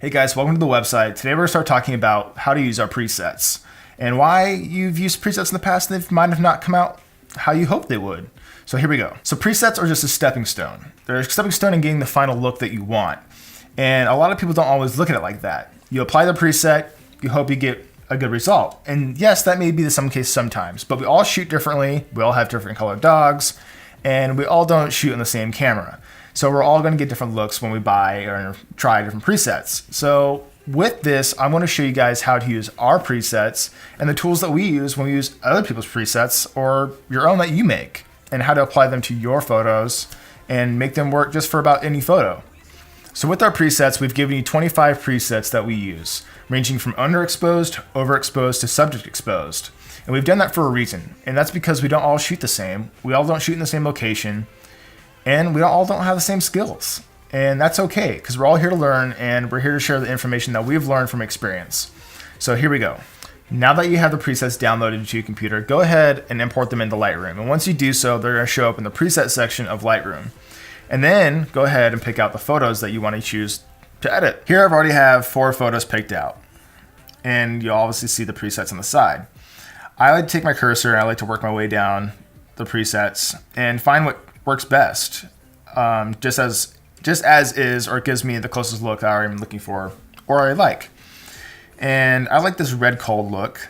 Hey guys, welcome to the website. Today we're going to start talking about how to use our presets and why you've used presets in the past and they might have not come out how you hoped they would. So here we go. So presets are just a stepping stone. They're a stepping stone in getting the final look that you want. And a lot of people don't always look at it like that. You apply the preset, you hope you get a good result. And yes, that may be the some case sometimes, but we all shoot differently. We all have different colored dogs and we all don't shoot on the same camera. So we're all going to get different looks when we buy or try different presets. So with this, I'm going to show you guys how to use our presets and the tools that we use when we use other people's presets or your own that you make, and how to apply them to your photos and make them work just for about any photo. So with our presets, we've given you 25 presets that we use, ranging from underexposed, overexposed to subject exposed. And we've done that for a reason. And that's because we don't all shoot the same. We all don't shoot in the same location. And we all don't have the same skills. And that's okay, because we're all here to learn and we're here to share the information that we've learned from experience. So here we go. Now that you have the presets downloaded to your computer, go ahead and import them into Lightroom. And once you do so, they're going to show up in the preset section of Lightroom. And then go ahead and pick out the photos that you want to choose to edit. Here I've already have 4 photos picked out. And you'll obviously see the presets on the side. I like to take my cursor and I like to work my way down the presets and find what works best, just as is, or it gives me the closest look that I'm looking for or I like. And I like this red cold look,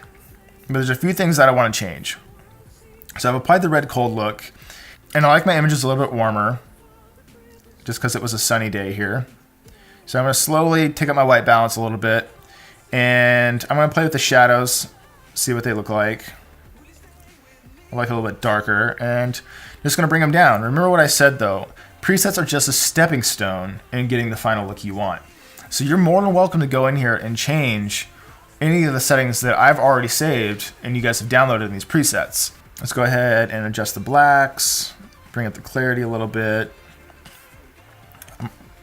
but there's a few things that I want to change. So I've applied the red cold look, and I like my images a little bit warmer just because it was a sunny day here. So I'm going to slowly take up my white balance a little bit, and I'm going to play with the shadows, see what they look like. I like a little bit darker, and just going to bring them down. Remember what I said though, presets are just a stepping stone in getting the final look you want. So you're more than welcome to go in here and change any of the settings that I've already saved and you guys have downloaded in these presets. Let's go ahead and adjust the blacks, bring up the clarity a little bit.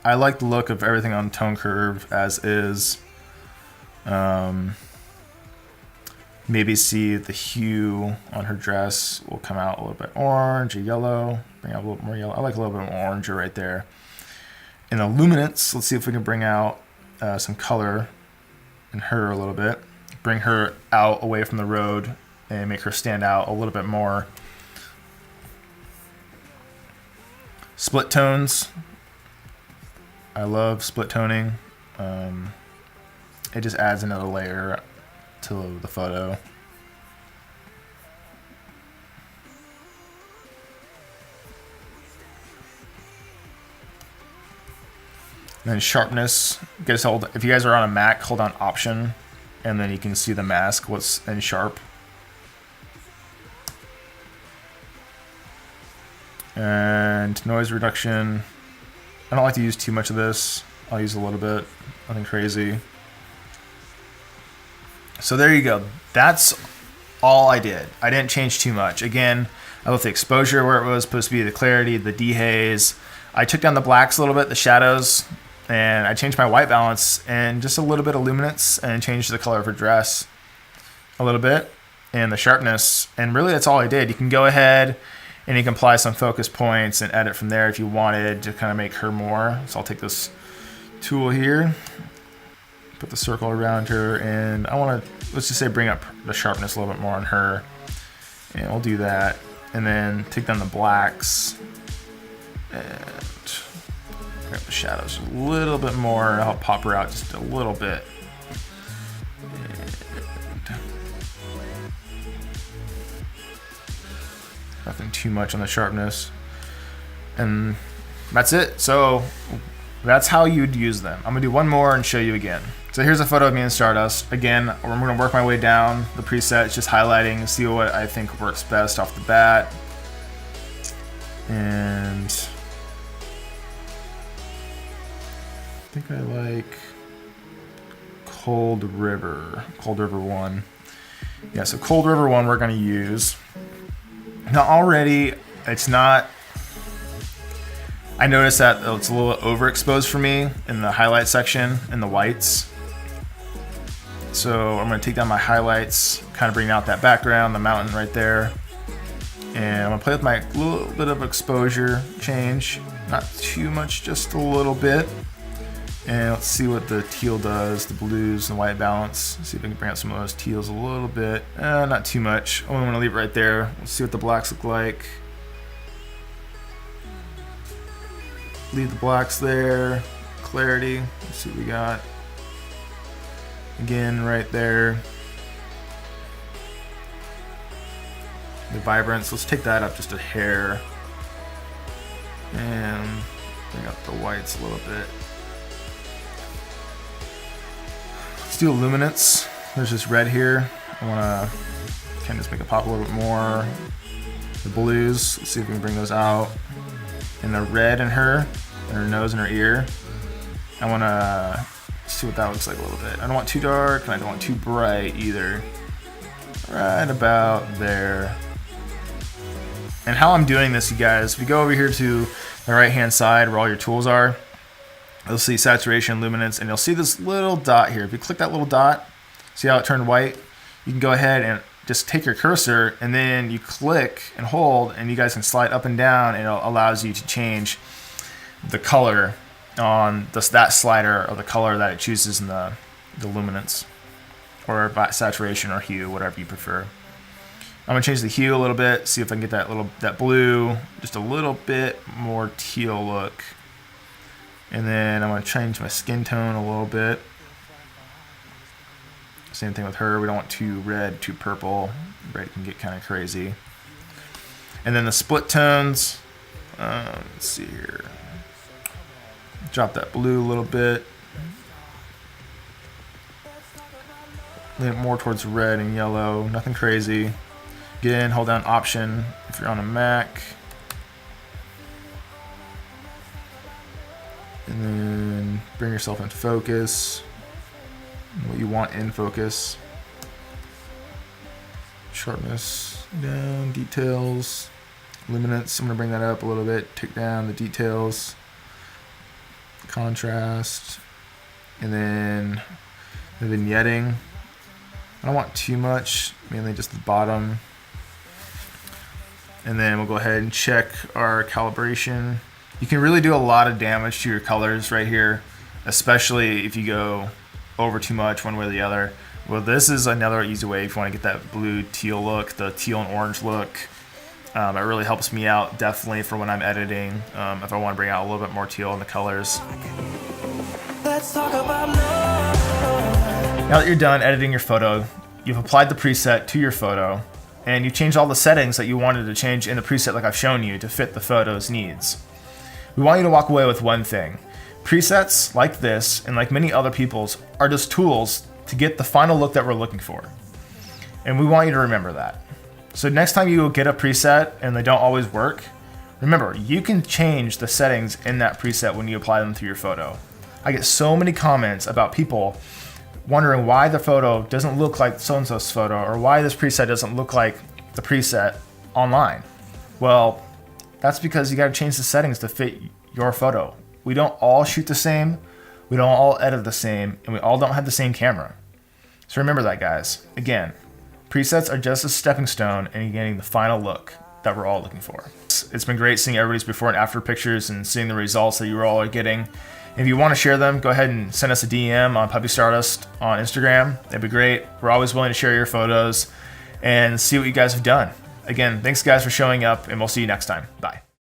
I like the look of everything on tone curve as is. Maybe see the hue on her dress will come out a little bit orange or yellow. Bring out a little more yellow. I like a little bit more orange right there. In the luminance, let's see if we can bring out some color in her a little bit. Bring her out away from the road and make her stand out a little bit more. Split tones. I love split toning. It just adds another layer to the photo. And then sharpness, if you guys are on a Mac, hold on Option, and then you can see the mask, what's in sharp. And noise reduction, I don't like to use too much of this. I'll use a little bit, nothing crazy. So there you go. That's all I did. I didn't change too much. Again, I left the exposure where it was supposed to be, the clarity, the dehaze. I took down the blacks a little bit, the shadows, and I changed my white balance and just a little bit of luminance and changed the color of her dress a little bit and the sharpness. And really that's all I did. You can go ahead and you can apply some focus points and edit from there if you wanted to kind of make her more. So I'll take this tool here, put the circle around her, and I want to, let's just say, bring up the sharpness a little bit more on her. And we'll do that. And then take down the blacks and bring up the shadows a little bit more. I'll pop her out just a little bit. And nothing too much on the sharpness. And that's it. So that's how you'd use them. I'm gonna do one more and show you again. So here's a photo of me in Stardust. Again, I'm gonna work my way down the presets, just highlighting, see what I think works best off the bat. And I think I like Cold River 1. Yeah, so Cold River 1 we're gonna use. Now already, it's not, I noticed that it's a little overexposed for me in the highlight section in the whites. So I'm going to take down my highlights, kind of bring out that background, the mountain right there. And I'm going to play with my little bit of exposure change. Not too much, just a little bit. And let's see what the teal does, the blues and white balance. Let's see if I can bring out some of those teals a little bit. Not too much. I only want to leave it right there. Let's see what the blacks look like. Leave the blacks there. Clarity. Let's see what we got. Again, right there. The vibrance. Let's take that up just a hair. And bring up the whites a little bit. Let's do a luminance. There's this red here. I want to kind of just make it pop a little bit more. The blues. Let's see if we can bring those out. And the red in her nose and her ear. I want to see what that looks like a little bit. I don't want too dark and I don't want too bright either. Right about there. And how I'm doing this, you guys, if you go over here to the right hand side where all your tools are, you'll see saturation, luminance, and you'll see this little dot here. If you click that little dot, see how it turned white? You can go ahead and just take your cursor and then you click and hold, and you guys can slide up and down, and it allows you to change the color on that slider, or the color that it chooses in the luminance or saturation or hue, whatever you prefer. I'm gonna change the hue a little bit, see if I can get that blue just a little bit more teal look. And then I'm gonna change my skin tone a little bit. Same thing with her. We don't want too red, too purple. Red can get kind of crazy. And then the split tones. Let's see here. Drop that blue a little bit. Lean it more towards red and yellow. Nothing crazy. Again, hold down Option if you're on a Mac. And then bring yourself into focus. What you want in focus. Sharpness down, details, luminance. I'm gonna bring that up a little bit. Take down the details, contrast, and then the vignetting. I don't want too much, mainly just the bottom. And then we'll go ahead and check our calibration. You can really do a lot of damage to your colors right here, especially if you go over too much one way or the other. Well, this is another easy way if you want to get that blue teal look, the teal and orange look. It really helps me out definitely for when I'm editing, if I want to bring out a little bit more teal in the colors. Let's talk about love. Now that you're done editing your photo, you've applied the preset to your photo, and you've changed all the settings that you wanted to change in the preset like I've shown you to fit the photo's needs. We want you to walk away with one thing. Presets like this, and like many other people's, are just tools to get the final look that we're looking for. And we want you to remember that. So next time you get a preset and they don't always work, remember, you can change the settings in that preset when you apply them to your photo. I get so many comments about people wondering why the photo doesn't look like so-and-so's photo, or why this preset doesn't look like the preset online. Well, that's because you gotta change the settings to fit your photo. We don't all shoot the same, we don't all edit the same, and we all don't have the same camera. So remember that, guys. Again, presets are just a stepping stone in getting the final look that we're all looking for. It's been great seeing everybody's before and after pictures and seeing the results that you all are getting. If you want to share them, go ahead and send us a DM on Puppy Stardust on Instagram. That'd be great. We're always willing to share your photos and see what you guys have done. Again, thanks guys for showing up, and we'll see you next time. Bye.